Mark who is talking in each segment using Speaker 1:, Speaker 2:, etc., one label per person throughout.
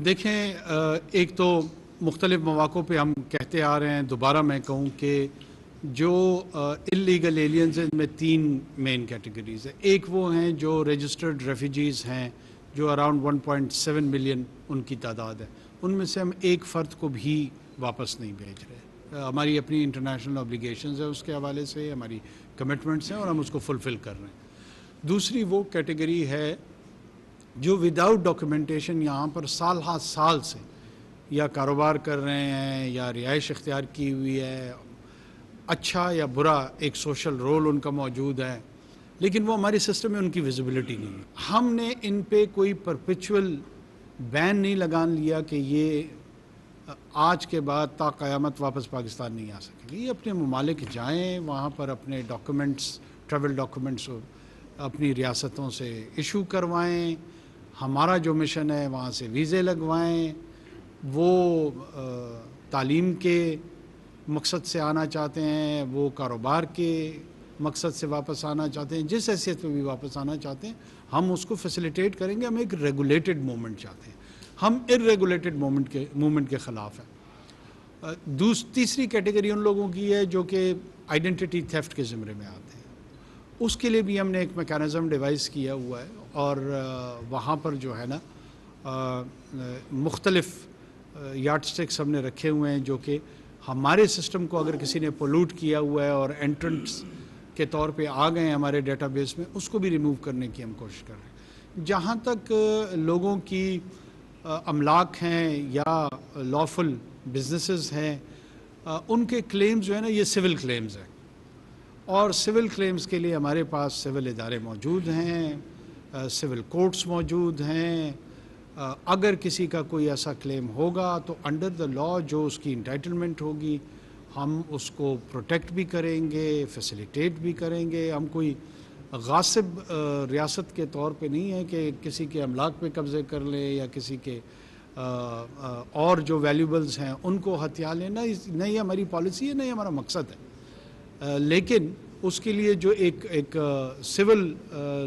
Speaker 1: دیکھیں، ایک تو مختلف مواقع پہ ہم کہتے آ رہے ہیں، دوبارہ میں کہوں کہ جو اللیگل ایلینز ہیں، ان میں 3 مین کیٹیگریز ہیں۔ ایک وہ ہیں جو رجسٹرڈ ریفیوجیز ہیں، جو اراؤنڈ 1.7 ملین ان کی تعداد ہے۔ ان میں سے ہم ایک فرد کو بھی واپس نہیں بھیج رہے۔ ہماری اپنی انٹرنیشنل اوبلیگیشنز ہیں، اس کے حوالے سے ہماری کمٹمنٹس ہیں اور ہم اس کو فلفل کر رہے ہیں۔ دوسری وہ کیٹیگری ہے جو وداؤٹ ڈاکیومنٹیشن یہاں پر سال سے یا کاروبار کر رہے ہیں یا رہائش اختیار کی ہوئی ہے، اچھا یا برا ایک سوشل رول ان کا موجود ہے، لیکن وہ ہمارے سسٹم میں ان کی ویزیبلٹی نہیں ہے۔ ہم نے ان پہ کوئی پرپیچول بین نہیں لگان لیا کہ یہ آج کے بعد تا قیامت واپس پاکستان نہیں آ سکے گی۔ یہ اپنے ممالک جائیں، وہاں پر اپنے ڈاکیومنٹس، ٹریول ڈاکیومنٹس اپنی ریاستوں سے ایشو کروائیں، ہمارا جو مشن ہے وہاں سے ویزے لگوائیں۔ وہ تعلیم کے مقصد سے آنا چاہتے ہیں، وہ کاروبار کے مقصد سے واپس آنا چاہتے ہیں، جس حیثیت میں بھی واپس آنا چاہتے ہیں ہم اس کو فیسیلیٹیٹ کریں گے۔ ہم ایک ریگولیٹڈ موومنٹ چاہتے ہیں، ہم ارریگولیٹڈ موومنٹ کے خلاف ہیں۔ تیسری کیٹیگری ان لوگوں کی ہے جو کہ آئیڈینٹی تھیفٹ کے زمرے میں آتے ہیں۔ اس کے لیے بھی ہم نے ایک میکانزم ڈیوائز کیا ہوا ہے، اور وہاں پر جو ہے نا مختلف یارڈ سٹکس ہم نے رکھے ہوئے ہیں جو کہ ہمارے سسٹم کو اگر کسی نے پولوٹ کیا ہوا ہے اور انٹرنٹس کے طور پہ آ گئے ہیں ہمارے ڈیٹا بیس میں، اس کو بھی ریموو کرنے کی ہم کوشش کر رہے ہیں۔ جہاں تک لوگوں کی املاک ہیں یا لافل بزنسز ہیں، ان کے کلیمز جو ہے نا یہ سول کلیمز ہیں، اور سول کلیمز کے لیے ہمارے پاس سول ادارے موجود ہیں، سول کورٹس موجود ہیں۔ اگر کسی کا کوئی ایسا کلیم ہوگا تو انڈر دا لا جو اس کی انٹائٹلمنٹ ہوگی ہم اس کو پروٹیکٹ بھی کریں گے، فیسیلیٹیٹ بھی کریں گے۔ ہم کوئی غاصب ریاست کے طور پہ نہیں ہے کہ کسی کے املاک پہ قبضے کر لیں یا کسی کے اور جو ویلیوبلز ہیں ان کو ہتھیا لیں، نہ یہ ہماری پالیسی ہے، نہ یہ ہمارا مقصد ہے۔ لیکن اس کے لیے جو ایک سول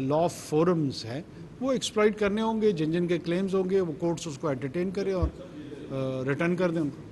Speaker 1: لا فورمز ہیں وہ ایکسپلائٹ کرنے ہوں گے، جن کے کلیمز ہوں گے وہ کورٹس اس کو انٹرٹین کریں اور ریٹرن کر دیں ان کو۔